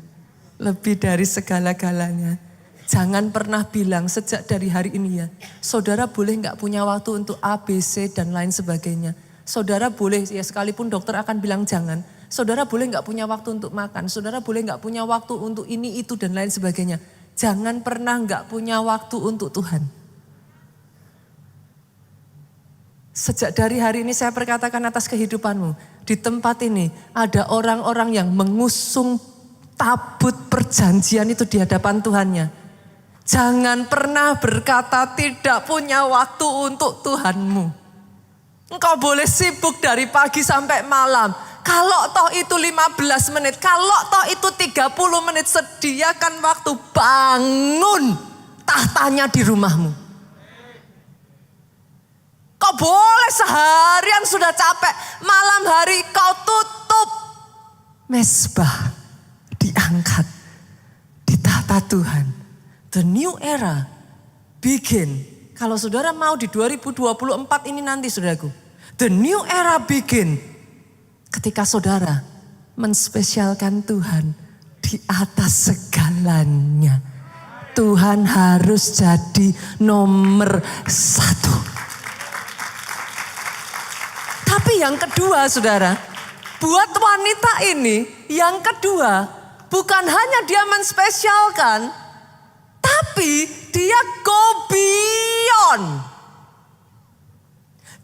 Lebih dari segala-galanya. Jangan pernah bilang sejak dari hari ini ya. Saudara boleh gak punya waktu untuk A, B, C dan lain sebagainya. Saudara boleh ya sekalipun dokter akan bilang jangan. Saudara boleh gak punya waktu untuk makan. Saudara boleh gak punya waktu untuk ini, itu dan lain sebagainya. Jangan pernah gak punya waktu untuk Tuhan. Sejak dari hari ini saya perkatakan atas kehidupanmu. Di tempat ini ada orang-orang yang mengusung tabut perjanjian itu di hadapan Tuhannya. Jangan pernah berkata tidak punya waktu untuk Tuhanmu. Engkau boleh sibuk dari pagi sampai malam. Kalau toh itu 15 menit, kalau toh itu 30 menit, sediakan waktu bangun tahtanya di rumahmu. Kau boleh seharian sudah capek, malam hari kau tutup. Mezbah diangkat di tahta Tuhan. The new era begin. Kalau saudara mau di 2024 ini nanti saudaraku. The new era begin. Ketika saudara menspesialkan Tuhan di atas segalanya. Tuhan harus jadi nomor 1. Tapi yang kedua saudara, buat wanita ini yang kedua bukan hanya dia menspesialkan, tapi dia go beyond.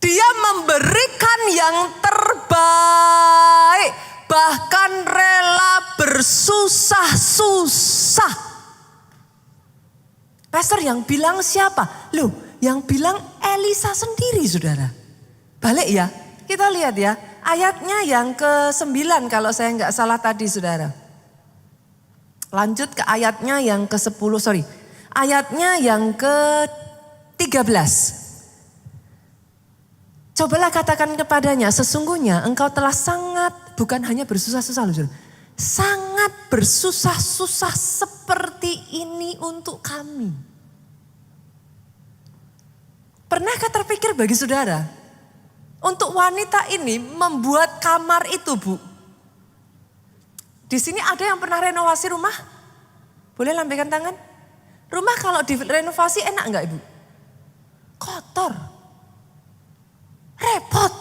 Dia memberikan yang terbaik, bahkan rela bersusah-susah. Pastor yang bilang siapa? Loh, yang bilang Elisa sendiri saudara. Balik ya. Kita lihat ya, ayatnya yang ke-9 kalau saya nggak salah tadi saudara. Lanjut ke ayatnya yang ke-10, ayatnya yang ke-13. Cobalah katakan kepadanya, sesungguhnya engkau telah sangat, bukan hanya bersusah-susah loh saudara. Sangat bersusah-susah seperti ini untuk kami. Pernahkah terpikir bagi saudara? Untuk wanita ini membuat kamar itu bu. Di sini ada yang pernah renovasi rumah? Boleh lambaikan tangan? Rumah kalau direnovasi enak enggak ibu? Kotor. Repot.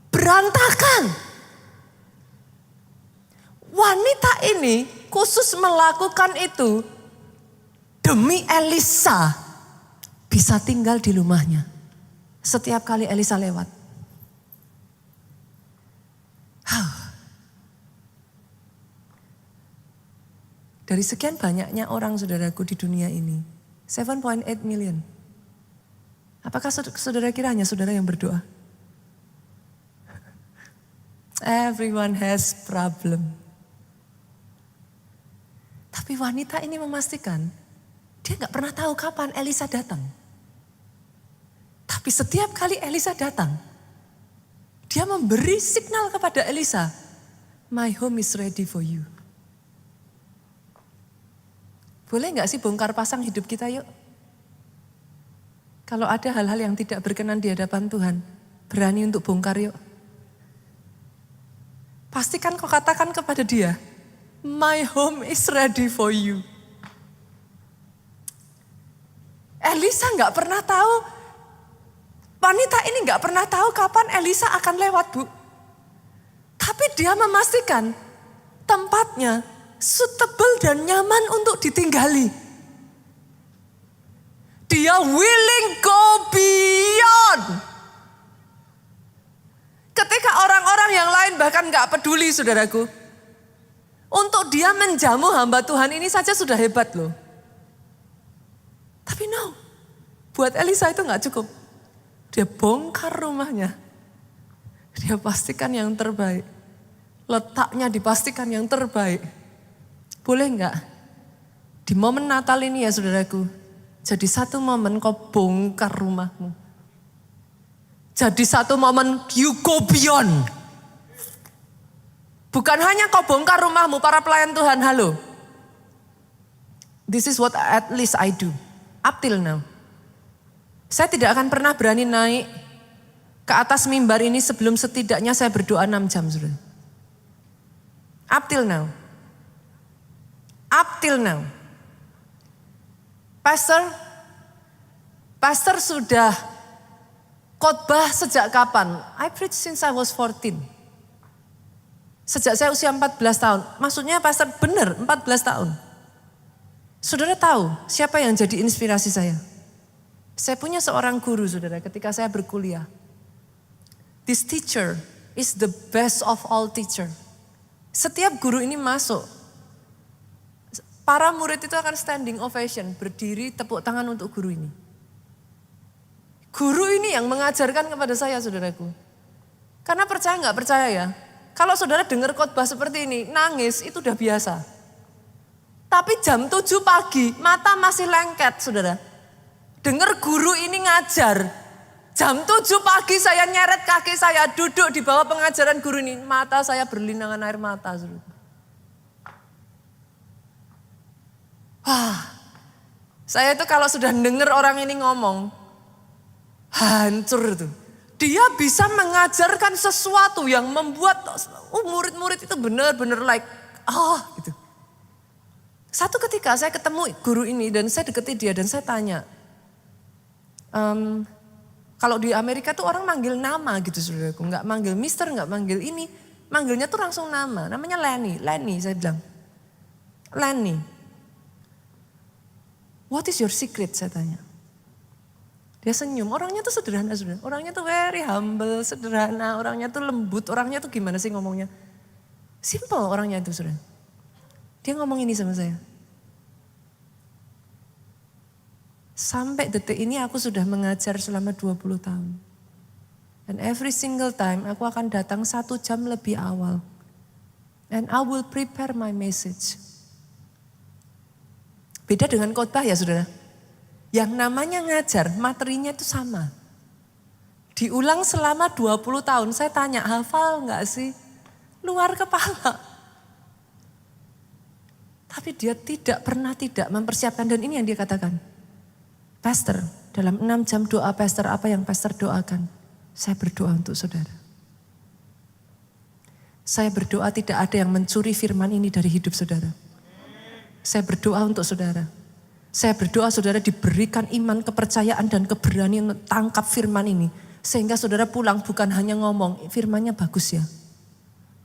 Berantakan. Wanita ini khusus melakukan itu demi Elisa bisa tinggal di rumahnya. Setiap kali Elisa lewat. Dari sekian banyaknya orang saudaraku di dunia ini. 7.8 million. Apakah saudara kira hanya saudara yang berdoa? Everyone has problem. Tapi wanita ini memastikan dia gak pernah tahu kapan Elisa datang. Tapi setiap kali Elisa datang, dia memberi signal kepada Elisa, my home is ready for you. Boleh gak sih bongkar pasang hidup kita yuk? Kalau ada hal-hal yang tidak berkenan di hadapan Tuhan, berani untuk bongkar yuk. Pastikan kau katakan kepada dia, my home is ready for you. Elisa gak pernah tahu, wanita ini gak pernah tahu kapan Elisa akan lewat bu. Tapi dia memastikan tempatnya suitable dan nyaman untuk ditinggali. Dia willing go beyond. Ketika orang-orang yang lain bahkan gak peduli saudaraku. Untuk dia menjamu hamba Tuhan ini saja sudah hebat loh. Tapi no, buat Elisa itu gak cukup. Dia bongkar rumahnya. Dia pastikan yang terbaik. Letaknya dipastikan yang terbaik. Boleh enggak? Di momen Natal ini ya saudaraku. Jadi satu momen kau bongkar rumahmu. Jadi satu momen you go beyond. Bukan hanya kau bongkar rumahmu, para pelayan Tuhan, halo. This is what at least I do, up till now. Saya tidak akan pernah berani naik ke atas mimbar ini sebelum setidaknya saya berdoa 6 jam, saudara. Up till now. Up till now. Pastor sudah khotbah sejak kapan? I preach since I was 14. Sejak saya usia 14 tahun. Maksudnya pastor benar 14 tahun. Saudara tahu siapa yang jadi inspirasi saya? Saya punya seorang guru, saudara, ketika saya berkuliah. This teacher is the best of all teacher. Setiap guru ini masuk, para murid itu akan standing ovation, berdiri tepuk tangan untuk guru ini. Guru ini yang mengajarkan kepada saya, saudaraku. Karena percaya nggak percaya ya, kalau saudara dengar khotbah seperti ini, nangis itu udah biasa. Tapi jam 7 pagi, mata masih lengket, saudara. Dengar guru ini ngajar, jam 7 pagi saya nyeret kaki saya, duduk di bawah pengajaran guru ini, mata saya berlinangan air mata, saudara. Wah, saya itu kalau sudah dengar orang ini ngomong, hancur itu. Dia bisa mengajarkan sesuatu yang membuat murid-murid itu benar-benar gitu. Satu ketika saya ketemu guru ini dan saya deketi dia dan saya tanya, kalau di Amerika tuh orang manggil nama gitu, saudaraku, nggak manggil mister, nggak manggil ini, manggilnya tuh langsung nama, namanya Lenny saya bilang, Lenny. What is your secret, saya tanya. Dia senyum, orangnya tuh sederhana, saudara. Orangnya tuh very humble, sederhana, orangnya tuh lembut, orangnya tuh gimana sih ngomongnya. Simple orangnya itu, saudara. Dia ngomong ini sama saya. Sampai detik ini aku sudah mengajar selama 20 tahun. And every single time aku akan datang 1 jam lebih awal. And I will prepare my message. Beda dengan khotbah ya, saudara. Yang namanya ngajar, materinya itu sama. Diulang selama 20 tahun, saya tanya, hafal enggak sih? Luar kepala. Tapi dia tidak pernah tidak mempersiapkan, dan ini yang dia katakan. Pastor, dalam 6 jam doa pastor, apa yang pastor doakan? Saya berdoa untuk saudara. Saya berdoa tidak ada yang mencuri firman ini dari hidup saudara. Saya berdoa untuk saudara. Saya berdoa saudara diberikan iman, kepercayaan dan keberanian untuk tangkap firman ini. Sehingga saudara pulang bukan hanya ngomong, firmannya bagus ya.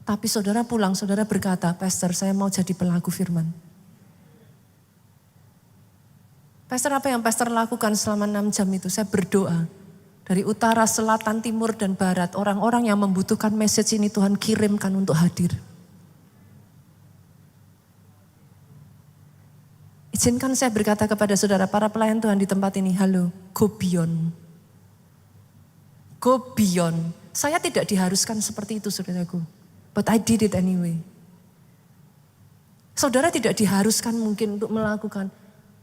Tapi saudara pulang, saudara berkata, Pastor saya mau jadi pelaku firman. Pastor apa yang pastor lakukan selama 6 jam itu? Saya berdoa. Dari utara, selatan, timur dan barat. Orang-orang yang membutuhkan message ini Tuhan kirimkan untuk hadir. Izinkan saya berkata kepada saudara, para pelayan Tuhan di tempat ini, halo, go beyond. Go beyond. Saya tidak diharuskan seperti itu saudaraku. But I did it anyway. Saudara tidak diharuskan mungkin untuk melakukan.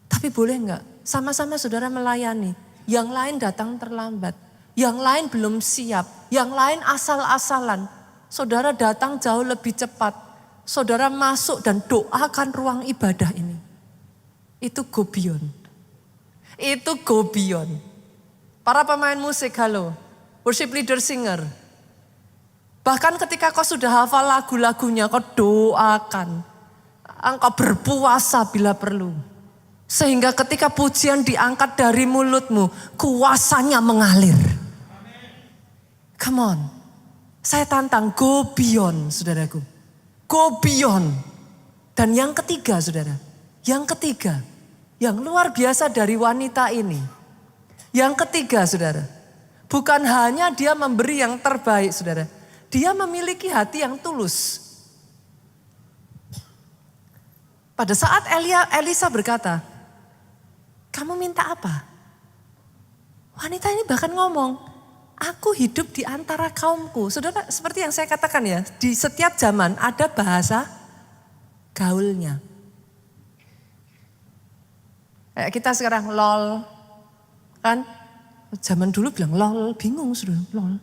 Tapi boleh enggak? Sama-sama saudara melayani. Yang lain datang terlambat. Yang lain belum siap. Yang lain asal-asalan. Saudara datang jauh lebih cepat. Saudara masuk dan doakan ruang ibadah ini. Itu go beyond. Itu go beyond. Para pemain musik, halo. Worship leader, singer. Bahkan ketika kau sudah hafal lagu-lagunya, kau doakan. Engkau berpuasa bila perlu. Sehingga ketika pujian diangkat dari mulutmu, kuasanya mengalir. Come on. Saya tantang, go beyond, saudaraku. Go beyond. Dan yang ketiga, saudara. Yang ketiga, yang luar biasa dari wanita ini. Yang ketiga, saudara. Bukan hanya dia memberi yang terbaik, saudara. Dia memiliki hati yang tulus. Pada saat Elisa berkata, kamu minta apa? Wanita ini bahkan ngomong, aku hidup di antara kaumku. Saudara, seperti yang saya katakan ya, di setiap zaman ada bahasa gaulnya. Kita sekarang lol, kan? Zaman dulu bilang lol, bingung sudah lol.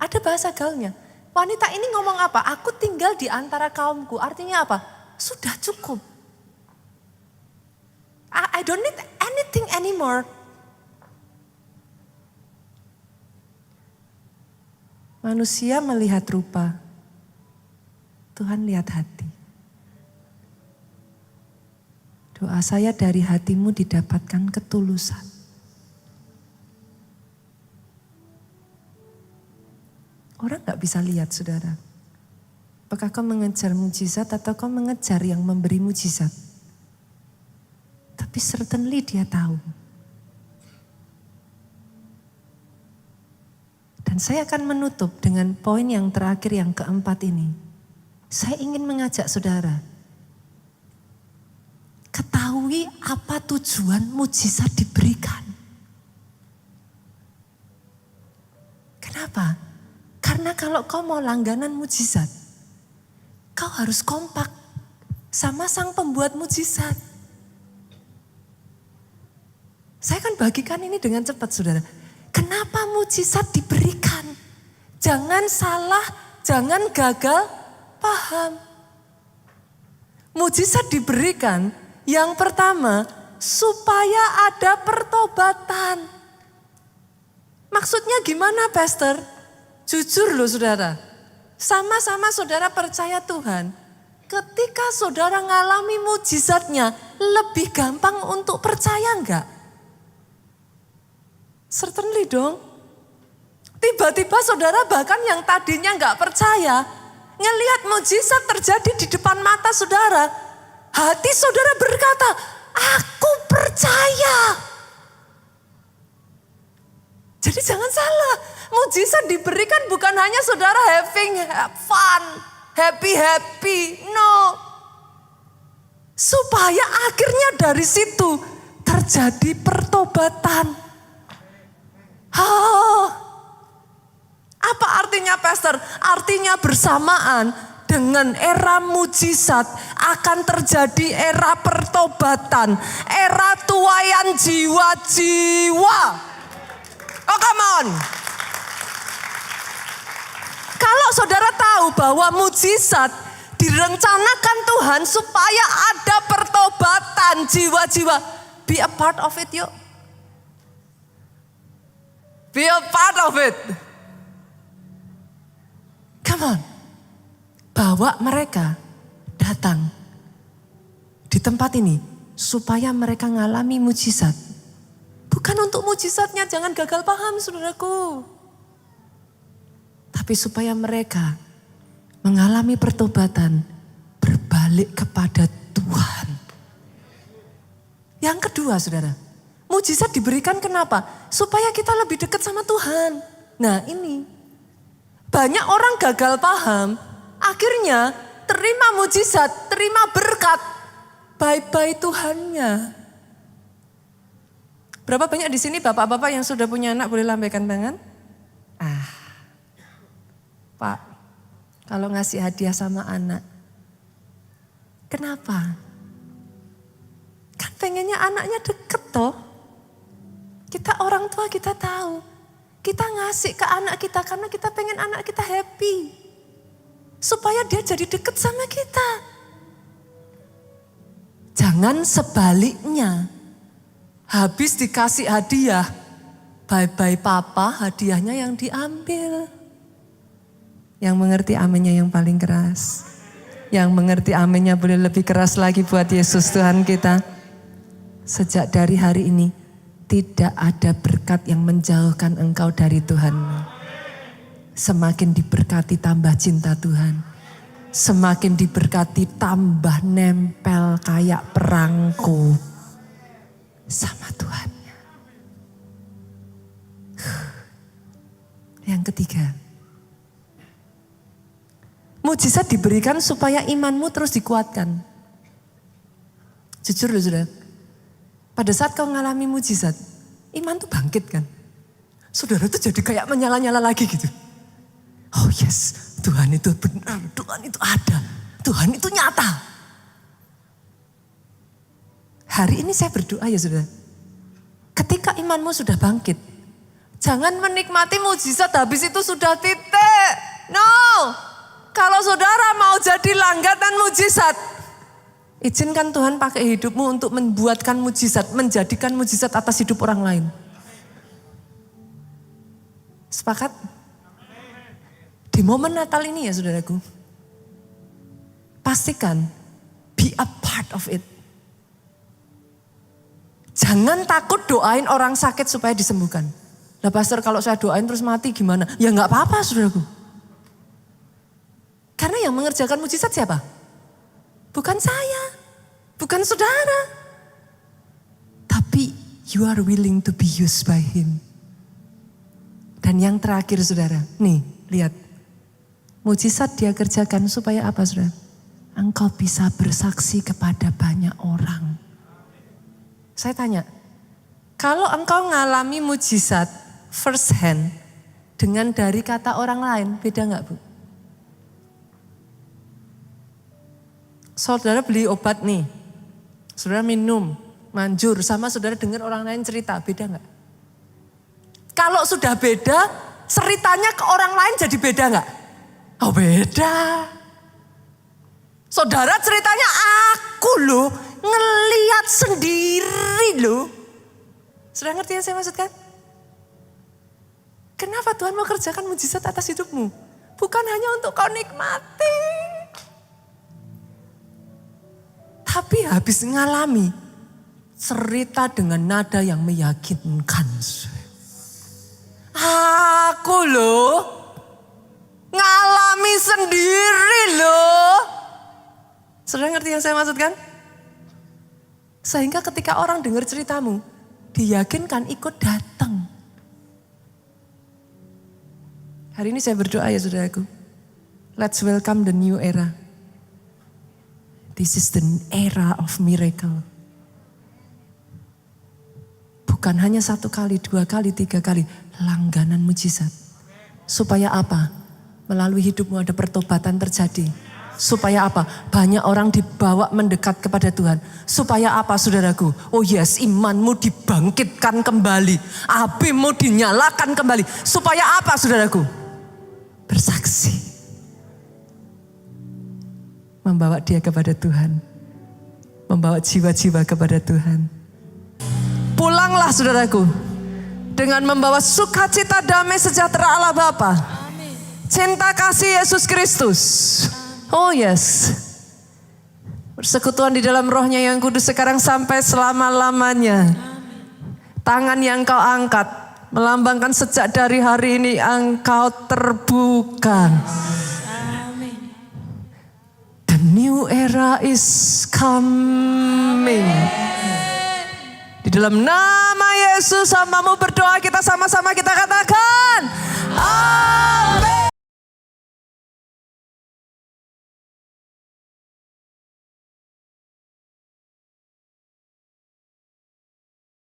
Ada bahasa gaulnya. Wanita ini ngomong apa? Aku tinggal di antara kaumku. Artinya apa? Sudah cukup. I don't need anything anymore. Manusia melihat rupa, Tuhan lihat hati. Doa saya dari hatimu didapatkan ketulusan. Orang gak bisa lihat, saudara. Apakah kau mengejar mujizat atau kau mengejar yang memberi mujizat? Tapi certainly dia tahu. Dan saya akan menutup dengan poin yang terakhir, yang keempat ini. Saya ingin mengajak saudara, ketahui apa tujuan mujizat diberikan. Kenapa? Karena kalau kau mau langganan mujizat, kau harus kompak sama sang pembuat mujizat. Saya akan bagikan ini dengan cepat, saudara. Kenapa mujizat diberikan? Jangan salah, jangan gagal paham. Mujizat diberikan yang pertama supaya ada pertobatan. Maksudnya gimana, Pastor? Jujur loh, saudara. Sama-sama saudara percaya Tuhan. Ketika saudara ngalami mujizatnya, lebih gampang untuk percaya enggak? Certainly dong. Tiba-tiba saudara bahkan yang tadinya enggak percaya, ngelihat mujizat terjadi di depan mata saudara, hati saudara berkata, aku percaya. Jadi jangan salah, mujizat diberikan bukan hanya saudara having fun, happy, no. Supaya akhirnya dari situ terjadi pertobatan. Apa artinya, Pastor? Artinya bersamaan dengan era mujizat akan terjadi era pertobatan, era tuaian jiwa-jiwa. Oh, come on. Kalau saudara tahu bahwa mujizat direncanakan Tuhan supaya ada pertobatan jiwa-jiwa, be a part of it yuk. Be a part of it. Come on. Bawa mereka datang di tempat ini supaya mereka ngalami mujizat. Bukan untuk mujizatnya, jangan gagal paham saudaraku. Tapi supaya mereka mengalami pertobatan, berbalik kepada Tuhan. Yang kedua, saudara, mujizat diberikan kenapa? Supaya kita lebih dekat sama Tuhan. Nah ini, banyak orang gagal paham, akhirnya terima mujizat, terima berkat, bye-bye Tuhannya. Berapa banyak di sini bapak-bapak yang sudah punya anak boleh lambaikan tangan? Pak, kalau ngasih hadiah sama anak, kenapa? Kan pengennya anaknya deket toh. Kita orang tua kita tahu, kita ngasih ke anak kita karena kita pengen anak kita happy. Supaya dia jadi deket sama kita. Jangan sebaliknya. Habis dikasih hadiah, bye-bye papa, hadiahnya yang diambil. Yang mengerti aminnya yang paling keras. Yang mengerti aminnya boleh lebih keras lagi buat Yesus Tuhan kita. Sejak dari hari ini, tidak ada berkat yang menjauhkan engkau dari Tuhan. Semakin diberkati tambah cinta Tuhan. Semakin diberkati tambah nempel kayak perangko sama Tuhannya. Yang ketiga, mujizat diberikan supaya imanmu terus dikuatkan. Jujur loh saudara, pada saat kau ngalami mujizat, iman tuh bangkit kan. Saudara tuh jadi kayak menyala-nyala lagi gitu. Oh yes, Tuhan itu benar, Tuhan itu ada, Tuhan itu nyata. Hari ini saya berdoa ya saudara, ketika imanmu sudah bangkit, jangan menikmati mujizat habis itu sudah titik. No. Kalau saudara mau jadi langganan mujizat, izinkan Tuhan pakai hidupmu untuk membuatkan mujizat, menjadikan mujizat atas hidup orang lain. Sepakat? Di momen Natal ini ya saudaraku, pastikan be a part of it. Jangan takut doain orang sakit supaya disembuhkan. Lah pastor, kalau saya doain terus mati gimana? Ya gak apa-apa saudaraku. Karena yang mengerjakan mujizat siapa? Bukan saya, bukan saudara. Tapi you are willing to be used by him. Dan yang terakhir saudara, nih lihat. Mujizat dia kerjakan supaya apa saudara? Engkau bisa bersaksi kepada banyak orang. Saya tanya, kalau engkau ngalami mujizat first hand dengan dari kata orang lain, beda gak Bu? Saudara beli obat nih, saudara minum, manjur, sama saudara dengar orang lain cerita, beda gak? Kalau sudah beda, ceritanya ke orang lain jadi beda gak? Oh beda. Saudara ceritanya aku loh, ngeliat sendiri loh. Sudah ngerti yang saya maksudkan? Kenapa Tuhan mau kerjakan mujizat atas hidupmu? Bukan hanya untuk kau nikmati. Tapi habis ngalami, cerita dengan nada yang meyakinkan. Aku loh, ngalami sendiri loh. Sudah ngerti yang saya maksudkan? Sehingga ketika orang dengar ceritamu, diyakinkan ikut datang. Hari ini saya berdoa ya saudaraku. Let's welcome the new era. This is the era of miracle. Bukan hanya 1 kali, 2 kali, 3 kali. Langganan mujizat. Supaya apa? Melalui hidupmu ada pertobatan terjadi. Supaya apa? Banyak orang dibawa mendekat kepada Tuhan. Supaya apa saudaraku? Oh yes, imanmu dibangkitkan kembali. Apimu dinyalakan kembali. Supaya apa saudaraku? Bersaksi. Membawa dia kepada Tuhan. Membawa jiwa-jiwa kepada Tuhan. Pulanglah saudaraku. Dengan membawa sukacita, damai, sejahtera Allah Bapa. Cinta kasih Yesus Kristus. Oh yes. Persekutuan di dalam rohnya yang kudus sekarang sampai selama-lamanya. Tangan yang kau angkat melambangkan sejak dari hari ini engkau terbuka. The new era is coming. Di dalam nama Yesus, hamba-Mu berdoa kita